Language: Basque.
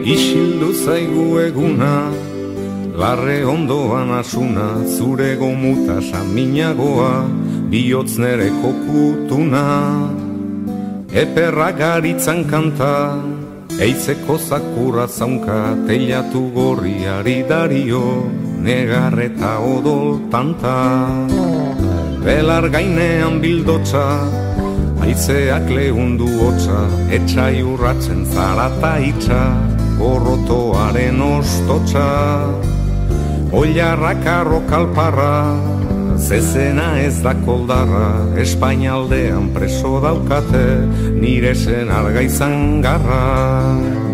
Isildu zaigu eguna, larre ondoan asuna, zure gomuta saminagoa, bihotz nere kokutuna. Eperra garitzan kanta, eizeko zakurra zaunka, teilatu gorriari dario, negarreta odol tanta. Belar gainean bildotza, haizeak lehundu hotza, etxai urratzen zarata itxa, gorrotoaren ostotza. Oilarrak arrokalparra, zezena ez da koldarra, Espainialdean preso daukate, nire zen argaizan garra.